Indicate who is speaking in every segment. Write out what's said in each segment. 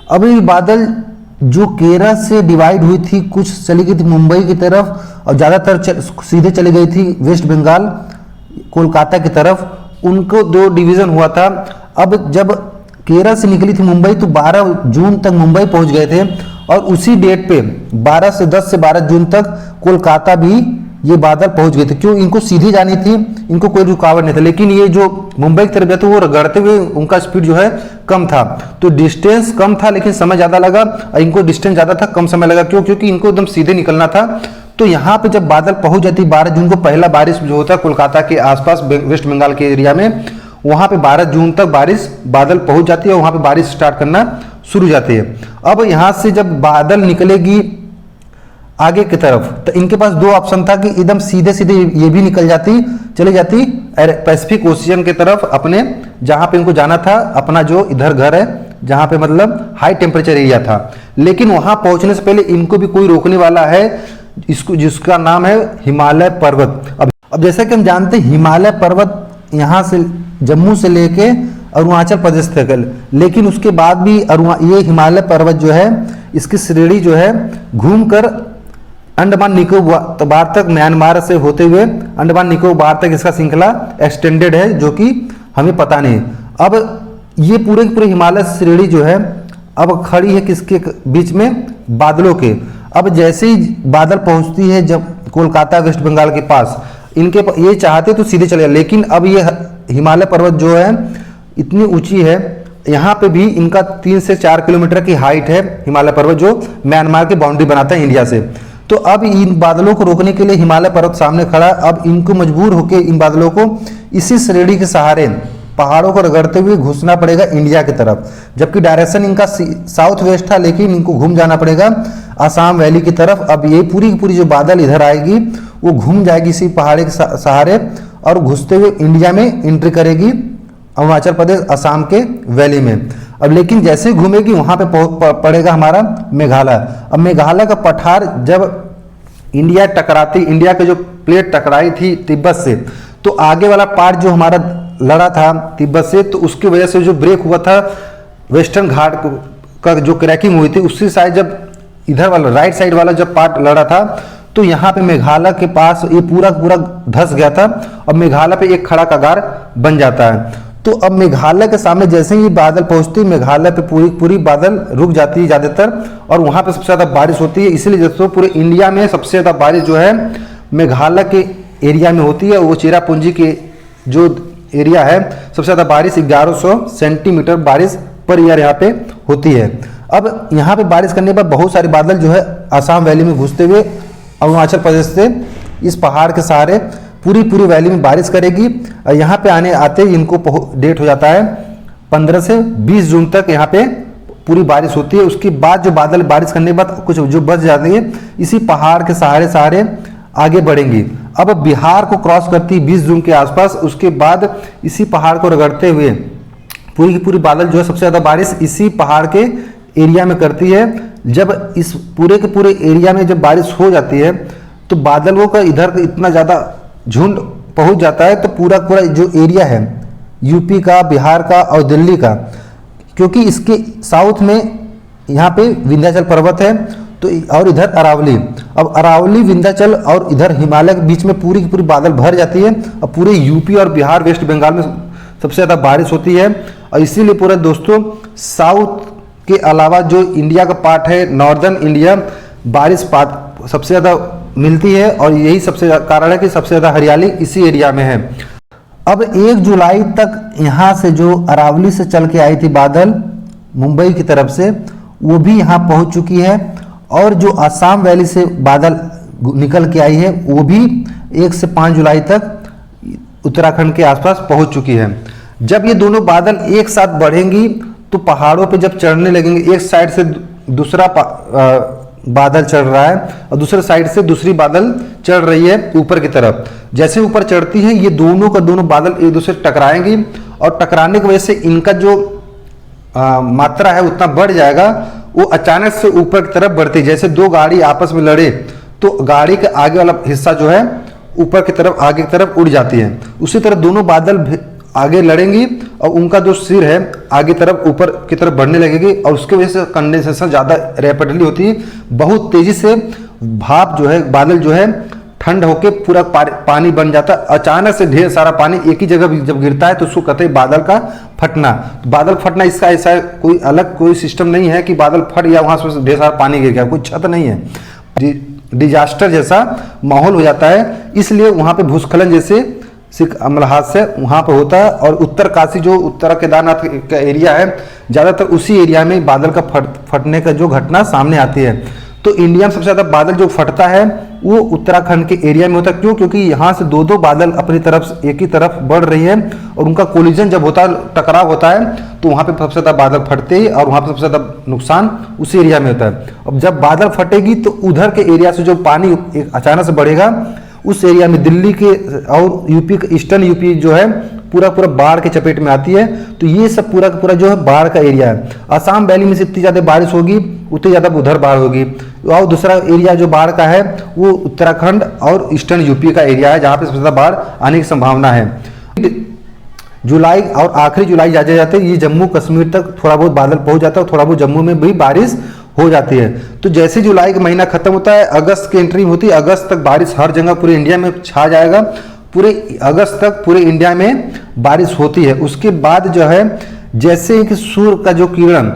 Speaker 1: अब ये बादल जो केरल से डिवाइड हुई थी, कुछ चली गई थी मुंबई की तरफ और ज़्यादातर सीधे चली गई थी वेस्ट बंगाल कोलकाता की तरफ, उनको दो डिवीज़न हुआ था। अब जब केरल से निकली थी मुंबई तो 12 जून तक मुंबई पहुंच गए थे और उसी डेट पे 10 से 12 जून तक कोलकाता भी ये बादल पहुंच गए थे। क्यों? इनको सीधी जानी थी, इनको कोई रुकावट नहीं था, लेकिन ये जो मुंबई की तरफ जाते वो रगड़ते हुए उनका स्पीड जो है कम था, तो डिस्टेंस कम था लेकिन समय ज़्यादा लगा, और इनको डिस्टेंस ज़्यादा था कम समय लगा। क्यों? क्योंकि इनको एकदम सीधे निकलना था। तो यहाँ पे जब बादल पहुंच जाती 12 जून को, पहला बारिश जो होता है कोलकाता के आसपास वेस्ट बंगाल के एरिया में, वहाँ पे 12 जून तक बादल पहुंच जाती है और वहाँ पे बारिश स्टार्ट करना शुरू हो जाती है। अब यहाँ से जब बादल निकलेगी आगे की तरफ तो इनके पास दो ऑप्शन था कि एकदम सीधे सीधे ये भी निकल जाती, चली जाती पैसिफिक ओशियन की तरफ, अपने जहाँ पे इनको जाना था, अपना जो इधर घर है जहाँ पे मतलब हाई टेम्परेचर एरिया था। लेकिन वहाँ पहुँचने से पहले इनको भी कोई रोकने वाला है, इसको जिसका नाम है हिमालय पर्वत। अब जैसा कि हम जानते हैं हिमालय पर्वत यहाँ से जम्मू से लेके अरुणाचल प्रदेश तक, लेकिन उसके बाद भी ये हिमालय पर्वत जो है इसकी श्रेणी जो है घूमकर अंडमान निकोबार तक, म्यांमार से होते हुए अंडमान निकोबार तक इसका श्रृंखला एक्सटेंडेड है, जो कि हमें पता नहीं। अब ये पूरे के पूरे हिमालय श्रेणी जो है अब खड़ी है किसके बीच में? बादलों के। अब जैसे ही बादल पहुंचती है जब कोलकाता वेस्ट बंगाल के पास, इनके ये चाहते तो सीधे चले, लेकिन अब ये हिमालय पर्वत जो है इतनी ऊंची है, यहाँ पे भी इनका 3 से 4 किलोमीटर की हाइट है हिमालय पर्वत, जो म्यांमार की बाउंड्री बनाता है इंडिया से। तो अब इन बादलों को रोकने के लिए हिमालय पर्वत सामने खड़ा, अब इनको मजबूर होकर इन बादलों को इसी श्रेणी के सहारे पहाड़ों को रगड़ते हुए घुसना पड़ेगा इंडिया की तरफ, जबकि डायरेक्शन इनका साउथ वेस्ट था, लेकिन इनको घूम जाना पड़ेगा आसाम वैली की तरफ। अब ये पूरी की पूरी जो बादल इधर आएगी वो घूम जाएगी इसी पहाड़ी के सहारे और घुसते हुए इंडिया में एंट्री करेगी अरुणाचल प्रदेश असम के वैली में। अब लेकिन जैसे ही घूमेगी वहाँ पे पड़ेगा हमारा मेघालय। अब मेघालय का पठार जब इंडिया के जो प्लेट टकराई थी तिब्बत से, तो आगे वाला पार्ट जो हमारा लड़ा था तिब्बत से, तो उसकी वजह से जो ब्रेक हुआ था वेस्टर्न घाट का जो क्रैकिंग हुई थी, उसी साइड जब इधर वाला राइट साइड वाला जब पार्ट लड़ा था तो यहाँ पे मेघालय के पास ये पूरा धंस गया था। अब मेघालय पे एक खड़ा कगार बन जाता है। तो अब मेघालय के सामने जैसे ही बादल पहुंचती, मेघालय पे पूरी बादल रुक जाती है ज़्यादातर, और वहाँ पे सबसे ज़्यादा बारिश होती है। इसीलिए दोस्तों पूरे इंडिया में सबसे ज़्यादा बारिश जो है मेघालय के एरिया में होती है। वो चेरापूंजी के जो एरिया है सबसे ज़्यादा बारिश 1100 सेंटीमीटर बारिश पर ईयर यहाँ पे होती है। अब यहाँ पे बारिश करने पर बहुत सारे बादल जो है आसाम वैली में घुसते हुए अरुणाचल प्रदेश से इस पहाड़ के सहारे पूरी वैली में बारिश करेगी। यहाँ पे आते ही इनको डेट हो जाता है 15 से 20 जून तक यहाँ पे पूरी बारिश होती है। उसके बाद जो बादल बारिश करने के बाद कुछ जो बच जाती है इसी पहाड़ के सहारे आगे बढ़ेंगी। अब बिहार को क्रॉस करती है 20 जून के आसपास, उसके बाद इसी पहाड़ को रगड़ते हुए पूरी की पूरी बादल जो है सबसे ज़्यादा बारिश इसी पहाड़ के एरिया में करती है। जब इस पूरे के पूरे एरिया में जब बारिश हो जाती है तो बादलों का इधर इतना ज़्यादा झुंड पहुंच जाता है, तो पूरा जो एरिया है यूपी का, बिहार का और दिल्ली का, क्योंकि इसके साउथ में यहाँ पे विंध्याचल पर्वत है तो, और इधर अरावली। अब अरावली, विंध्याचल और इधर हिमालय के बीच में पूरी की पूरी बादल भर जाती है। अब पूरे यूपी और बिहार वेस्ट बंगाल में सबसे ज़्यादा बारिश होती है। और इसीलिए पूरा दोस्तों साउथ के अलावा जो इंडिया का पार्ट है नॉर्दर्न इंडिया, बारिश सबसे ज़्यादा मिलती है, और यही सबसे कारण है कि सबसे ज़्यादा हरियाली इसी एरिया में है। अब 1 जुलाई तक यहाँ से जो अरावली से चल के आई थी बादल मुंबई की तरफ से, वो भी यहाँ पहुँच चुकी है, और जो असम वैली से बादल निकल के आई है वो भी 1 से 5 जुलाई तक उत्तराखंड के आसपास पहुँच चुकी है। जब ये दोनों बादल एक साथ बढ़ेंगी तो पहाड़ों पे जब चढ़ने लगेंगे, एक साइड से दूसरा बादल चढ़ रहा है और दूसरे साइड से दूसरी बादल चढ़ रही है ऊपर की तरफ। जैसे ऊपर चढ़ती है ये दोनों बादल एक दूसरे से टकराएंगी, और टकराने की वजह से इनका जो मात्रा है उतना बढ़ जाएगा। वो अचानक से ऊपर की तरफ बढ़ती है, जैसे दो गाड़ी आपस में लड़े तो गाड़ी का आगे वाला हिस्सा जो है ऊपर की तरफ आगे की तरफ उड़ जाती है। उसी तरह दोनों बादल आगे लड़ेंगी और उनका जो सिर है आगे तरफ ऊपर की तरफ बढ़ने लगेगी और उसकी वजह से कंडेंसेशन ज़्यादा रैपिडली होती है। बहुत तेज़ी से भाप जो है, बादल जो है ठंड होके पूरा पानी बन जाता है। अचानक से ढेर सारा पानी एक ही जगह जब गिरता है तो उसको कहते हैं बादल का फटना। बादल फटना इसका ऐसा कोई अलग कोई सिस्टम नहीं है कि बादल फट या वहाँ से ढेर सारा पानी गिर गया, कोई छत नहीं है। डिजास्टर जैसा माहौल हो जाता है, इसलिए वहाँ पे भूस्खलन जैसे हादसे वहाँ पे होता है। और उत्तर काशी जो उत्तर केदारनाथ का एरिया है, ज़्यादातर उसी एरिया में बादल का फटने का जो घटना सामने आती है। तो इंडिया में सबसे ज़्यादा बादल जो फटता है वो उत्तराखंड के एरिया में होता है। क्यों? क्योंकि यहाँ से दो बादल अपनी तरफ से एक ही तरफ बढ़ रही है और उनका कोलिजन जब होता है, टकराव होता है, तो वहाँ पे सबसे ज़्यादा बादल फटते ही और वहाँ पे सबसे ज़्यादा नुकसान उसी एरिया में होता है। अब जब बादल फटेगी तो उधर के एरिया से जो पानी अचानक से बढ़ेगा, उस एरिया में दिल्ली के और यूपी, ईस्टर्न यूपी जो है पूरा बाढ़ के चपेट में आती है। तो ये सब पूरा जो है बाढ़ का एरिया है। असम वैली में से इतनी ज़्यादा बारिश होगी उतनी ज़्यादा उधर बाढ़ होगी। और दूसरा एरिया जो बाढ़ का है वो उत्तराखंड और ईस्टर्न यूपी का एरिया है, जहाँ पे सबसे ज़्यादा बाढ़ आने की संभावना है। जुलाई और आखिरी जुलाई जाते ये जम्मू कश्मीर तक थोड़ा बहुत बादल पहुँच जाता है और थोड़ा बहुत जम्मू में भी बारिश हो जाती है। तो जैसे जुलाई का महीना खत्म होता है, अगस्त की एंट्री होती है। अगस्त तक बारिश हर जगह पूरे इंडिया में छा जाएगा। पूरे अगस्त तक पूरे इंडिया में बारिश होती है। उसके बाद जो है जैसे कि सूर्य का जो किरण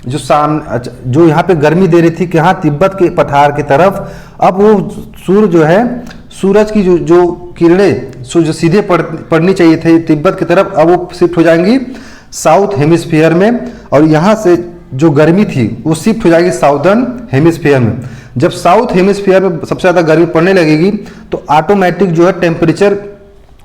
Speaker 1: जो यहाँ पे गर्मी दे रही थी कि हाँ तिब्बत के पठार की तरफ, अब वो सूर्य जो है, सूरज की जो किरणें जो सीधे पड़नी चाहिए थे तिब्बत की तरफ, अब वो शिफ्ट हो जाएंगी साउथ हेमिस्फीयर में। और यहाँ से जो गर्मी थी वो शिफ्ट हो जाएगी साउदर्न हेमिस्फीयर में। जब साउथ हेमिस्फीयर में सबसे ज़्यादा गर्मी पड़ने लगेगी तो ऑटोमेटिक जो है टेम्परेचर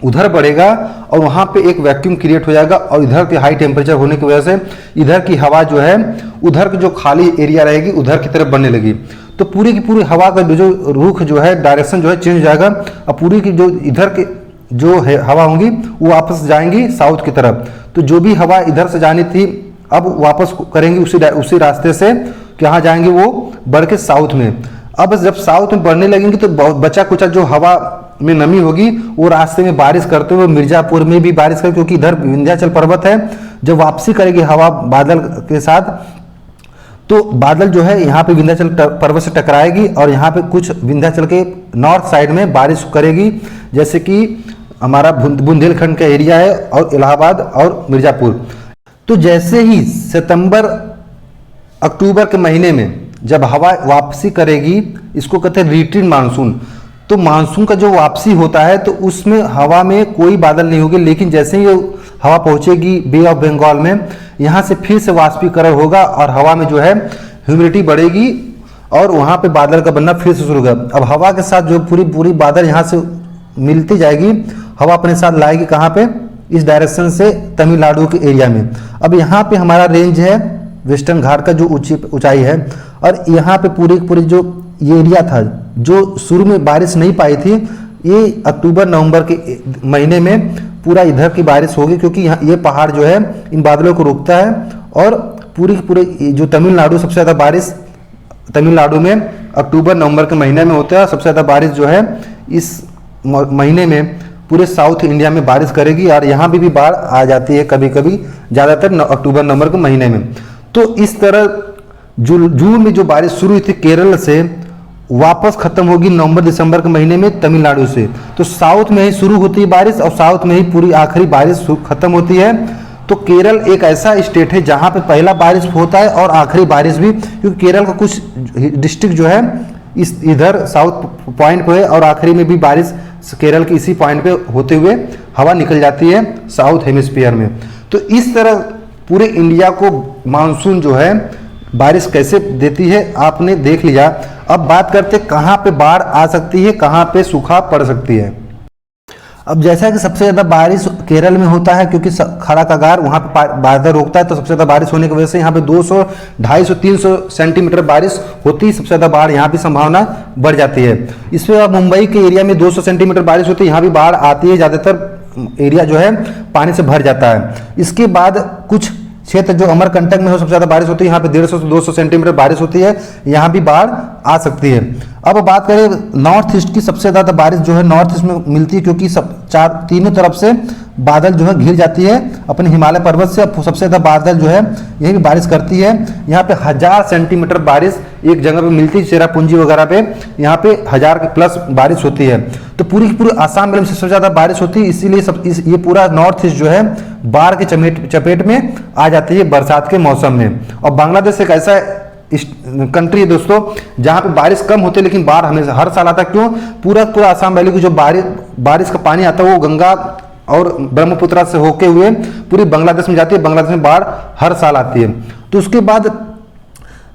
Speaker 1: उधर बढ़ेगा और वहाँ पे एक वैक्यूम क्रिएट हो जाएगा। और इधर के हाई टेम्परेचर होने की वजह से इधर की हवा जो है उधर की जो खाली एरिया रहेगी उधर की तरफ बढ़ने लगी। तो पूरी की पूरी हवा का जो रुख जो है, डायरेक्शन जो है चेंज हो जाएगा और पूरी की जो इधर के जो है हवा होंगी वो वापस जाएंगी साउथ की तरफ। तो जो भी हवा इधर से जानी थी अब वापस करेंगी उसी रास्ते से, कहाँ जाएंगे वो बढ़ के साउथ में। अब जब साउथ में बढ़ने लगेंगी तो बचा कुचा जो हवा में नमी होगी वो रास्ते में बारिश करते हुए मिर्जापुर में भी बारिश करेगी, क्योंकि इधर विंध्याचल पर्वत है। जब वापसी करेगी हवा बादल के साथ तो बादल जो है यहाँ पे विंध्याचल पर्वत से टकराएगी और यहाँ पे कुछ विंध्याचल के नॉर्थ साइड में बारिश करेगी, जैसे कि हमारा बुंदेलखंड का एरिया है और इलाहाबाद और मिर्जापुर। तो जैसे ही सितंबर अक्टूबर के महीने में जब हवा वापसी करेगी, इसको कहते हैं रिट्रीट मानसून। तो मानसून का जो वापसी होता है तो उसमें हवा में कोई बादल नहीं होगी, लेकिन जैसे ही हवा पहुंचेगी बे ऑफ बंगाल में, यहाँ से फिर से वाष्पीकरण होगा और हवा में जो है ह्यूमिडिटी बढ़ेगी और वहाँ पे बादल का बनना फिर से शुरू होगा। अब हवा के साथ जो पूरी बादल यहाँ से मिलती जाएगी, हवा अपने साथ लाएगी कहाँ पे, इस डायरेक्शन से तमिलनाडु के एरिया में। अब यहाँ पे हमारा रेंज है वेस्टर्न घाट का जो ऊंचाई है, और यहाँ पे पूरी जो ये एरिया था जो शुरू में बारिश नहीं पाई थी, ये अक्टूबर नवंबर के महीने में पूरा इधर की बारिश होगी, क्योंकि यहाँ ये पहाड़ जो है इन बादलों को रोकता है। और पूरी जो तमिलनाडु, सबसे ज़्यादा बारिश तमिलनाडु में अक्टूबर नवंबर के महीने में होता है। सबसे ज़्यादा बारिश जो है इस महीने में पूरे साउथ इंडिया में बारिश करेगी और यहाँ भी बाढ़ आ जाती है कभी कभी, ज़्यादातर अक्टूबर नवंबर के महीने में। तो इस तरह जून में जो बारिश शुरू हुई थी केरल से, वापस खत्म होगी नवंबर दिसंबर के महीने में तमिलनाडु से। तो साउथ में ही शुरू होती है बारिश और साउथ में ही पूरी आखिरी बारिश खत्म होती है। तो केरल एक ऐसा स्टेट है जहाँ पे पहला बारिश होता है और आखिरी बारिश भी, क्योंकि केरल का कुछ डिस्ट्रिक्ट जो है इधर साउथ पॉइंट पे है और आखिरी में भी बारिश केरल के इसी पॉइंट पे होते हुए हवा निकल जाती है साउथ हेमिस्फीयर में। तो इस तरह पूरे इंडिया को मानसून जो है बारिश कैसे देती है आपने देख लिया। अब बात करते कहाँ पे बाढ़ आ सकती है, कहाँ पे सूखा पड़ सकती है। अब जैसा कि सबसे ज़्यादा बारिश केरल में होता है, क्योंकि खड़ा कगार वहाँ पे बादल रोकता है, तो सबसे ज़्यादा बारिश होने की वजह से यहाँ पे 200, 250, 300 सेंटीमीटर बारिश होती है। सबसे ज़्यादा बाढ़ यहाँ भी संभावना बढ़ जाती है। इसमें मुंबई के एरिया में 200 सेंटीमीटर बारिश होती है, यहाँ भी बाढ़ आती है, ज़्यादातर एरिया जो है पानी से भर जाता है। इसके बाद कुछ क्षेत्र जो अमरकंटक में हो सबसे ज़्यादा बारिश होती है, यहाँ पे 150 से 200 सेंटीमीटर बारिश होती है, यहाँ भी बाढ़ आ सकती है। अब बात करें नॉर्थ ईस्ट की, सबसे ज़्यादा बारिश जो है नॉर्थ ईस्ट में मिलती है, क्योंकि तीनों तरफ से बादल जो है घिर जाती है अपने हिमालय पर्वत से। सबसे ज़्यादा बादल जो है यही बारिश करती है। यहाँ पे 1000 सेंटीमीटर बारिश एक जगह पे मिलती है, चेरापूंजी वगैरह पे यहाँ पे 1000 के प्लस बारिश होती है। तो पूरी की पूरी आसाम में सबसे ज़्यादा बारिश होती है, इसीलिए ये पूरा नॉर्थ ईस्ट जो है बाढ़ के चपेट में आ जाती है बरसात के मौसम में। और बांग्लादेश एक ऐसा कंट्री है दोस्तों जहाँ पे बारिश कम होती है लेकिन बाढ़ हमेशा हर साल आता है। क्यों? पूरा आसाम वैली की जो बारिश का पानी आता है वो गंगा और ब्रह्मपुत्र से होके हुए पूरी बांग्लादेश में जाती है। बांग्लादेश में बाढ़ हर साल आती है। तो उसके बाद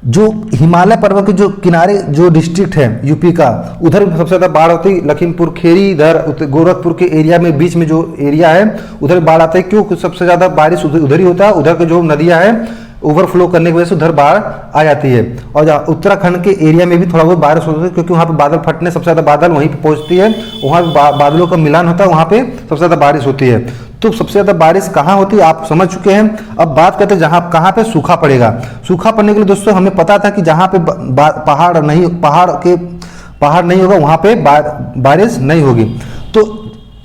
Speaker 1: जो हिमालय पर्वत के जो किनारे जो डिस्ट्रिक्ट है यूपी का, उधर भी सबसे ज़्यादा बाढ़ होती है। लखीमपुर खीरी, इधर गोरखपुर के एरिया में बीच में जो एरिया है उधर बाढ़ आता है। क्यों? सबसे ज़्यादा बारिश उधर ही होता है। उधर के जो नदियाँ हैं ओवरफ्लो करने की वजह से उधर बाढ़ आ जाती है। और उत्तराखंड के एरिया में भी थोड़ा बहुत बारिश होती है क्योंकि वहाँ पे बादल फटने सबसे ज़्यादा बादल वहीं पे पहुँचती है, वहाँ बादलों का मिलान होता है, वहाँ पे सबसे ज़्यादा बारिश होती है। तो सबसे ज़्यादा बारिश कहाँ होती है आप समझ चुके हैं। अब बात करते हैं जहाँ कहाँ पे सूखा पड़ेगा। सूखा पड़ने के लिए दोस्तों हमें पता था कि जहाँ पे पहाड़ नहीं होगा वहाँ पे बारिश नहीं होगी। तो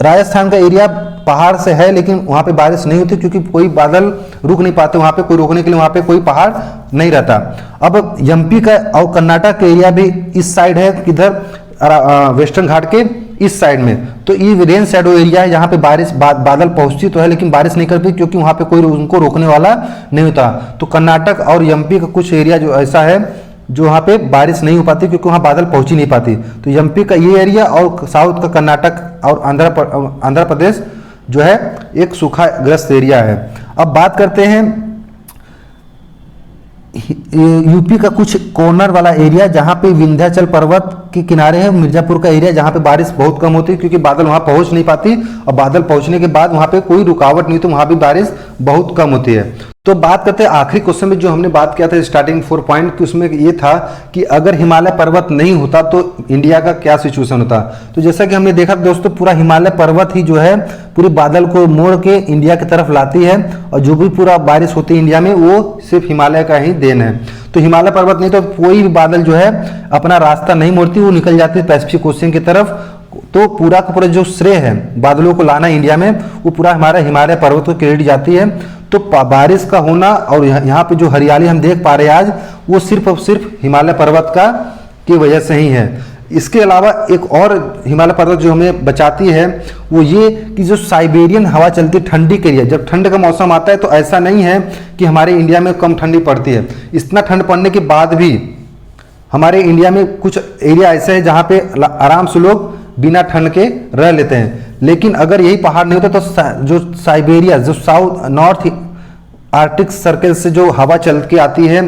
Speaker 1: राजस्थान का एरिया पहाड़ से है लेकिन वहाँ पे बारिश नहीं होती क्योंकि कोई बादल रुक नहीं पाते, वहाँ पे कोई रोकने के लिए वहाँ पे कोई पहाड़ नहीं रहता। अब एमपी का और कर्नाटक का एरिया भी इस साइड है, किधर वेस्टर्न घाट के इस साइड में। तो ये रेन शैडो एरिया है जहाँ पे बारिश बादल पहुँचती तो है लेकिन बारिश नहीं करती क्योंकि वहाँ पे कोई उनको रोकने वाला नहीं होता। तो कर्नाटक और एमपी का कुछ एरिया जो ऐसा है जो वहाँ पे बारिश नहीं हो पाती क्योंकि वहाँ बादल पहुँच ही नहीं पाती। तो एमपी का ये एरिया और साउथ का कर्नाटक और आंध्र प्रदेश जो है एक सूखाग्रस्त एरिया है। अब बात करते हैं यूपी का कुछ कॉर्नर वाला एरिया जहाँ पे विंध्याचल पर्वत के किनारे है, मिर्जापुर का एरिया जहाँ पे बारिश बहुत कम होती है क्योंकि बादल वहाँ पहुँच नहीं पाती और बादल पहुँचने के बाद वहाँ पे कोई रुकावट नहीं तो वहाँ भी बारिश बहुत कम होती है। तो बात करते हैं आखिरी क्वेश्चन में जो हमने बात किया था स्टार्टिंग 4 पॉइंट की, उसमें ये था कि अगर हिमालय पर्वत नहीं होता तो इंडिया का क्या सिचुएशन होता। तो जैसा कि हमने देखा दोस्तों पूरा हिमालय पर्वत ही जो है पूरे बादल को मोड़ के इंडिया की तरफ लाती है और जो भी पूरा बारिश होती है इंडिया में वो सिर्फ हिमालय का ही देन है। तो हिमालय पर्वत नहीं तो कोई भी बादल जो है अपना रास्ता नहीं मोड़ती, वो निकल जाती है पैसिफिक ओशियन की तरफ। तो पूरा का पूरा जो श्रेय है बादलों को लाना इंडिया में वो पूरा हमारा हिमालय पर्वत को क्रेडिट जाती है। तो बारिश का होना और यहाँ पे जो हरियाली हम देख पा रहे हैं आज वो सिर्फ और सिर्फ हिमालय पर्वत की वजह से ही है। इसके अलावा एक और हिमालय पर्वत जो हमें बचाती है वो ये कि जो साइबेरियन हवा चलती है ठंडी के लिए, जब ठंड का मौसम आता है तो ऐसा नहीं है कि हमारे इंडिया में कम ठंडी पड़ती है। इतना ठंड पड़ने के बाद भी हमारे इंडिया में कुछ एरिया ऐसे है जहाँ पे आराम से लोग बिना ठंड के रह लेते हैं। लेकिन अगर यही पहाड़ नहीं होता तो जो साइबेरिया जो नॉर्थ आर्कटिक सर्कल से जो हवा चल के आती है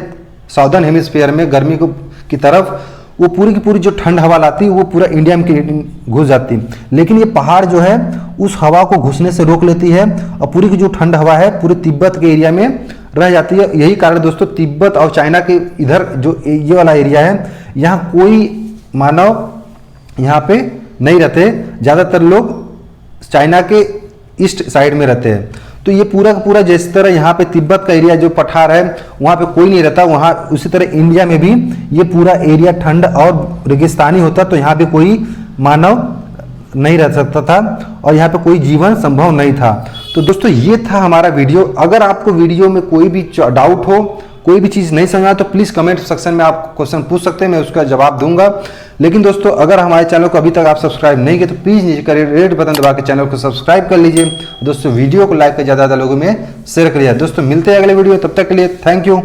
Speaker 1: साउदर्न हेमिस्फीयर में गर्मी की तरफ, वो पूरी की पूरी जो ठंड हवा लाती है वो पूरा इंडिया में घुस जाती है। लेकिन ये पहाड़ जो है उस हवा को घुसने से रोक लेती है और पूरी की जो ठंड हवा है पूरे तिब्बत के एरिया में रह जाती है। यही कारण दोस्तों तिब्बत और चाइना के इधर जो ये वाला एरिया है यहाँ कोई मानव यहाँ पे नहीं रहते, ज़्यादातर लोग चाइना के ईस्ट साइड में रहते हैं। तो ये पूरा का पूरा जिस तरह यहाँ पे तिब्बत का एरिया जो पठार है वहाँ पे कोई नहीं रहता, वहाँ उसी तरह इंडिया में भी ये पूरा एरिया ठंड और रेगिस्तानी होता तो यहाँ पे कोई मानव नहीं रह सकता था और यहाँ पे कोई जीवन संभव नहीं था। तो दोस्तों ये था हमारा वीडियो। अगर आपको वीडियो में कोई भी डाउट हो, कोई भी चीज़ नहीं समझ आए तो प्लीज़ कमेंट सेक्शन में आप क्वेश्चन पूछ सकते हैं, मैं उसका जवाब दूंगा। लेकिन दोस्तों अगर हमारे चैनल को अभी तक आप सब्सक्राइब नहीं किए तो प्लीज़ नीचे करिए रेड बटन दबा के चैनल को सब्सक्राइब कर लीजिए। दोस्तों वीडियो को लाइक कर ज़्यादा लोगों में शेयर करिए। दोस्तों मिलते हैं अगले वीडियो, तब तक के लिए थैंक यू।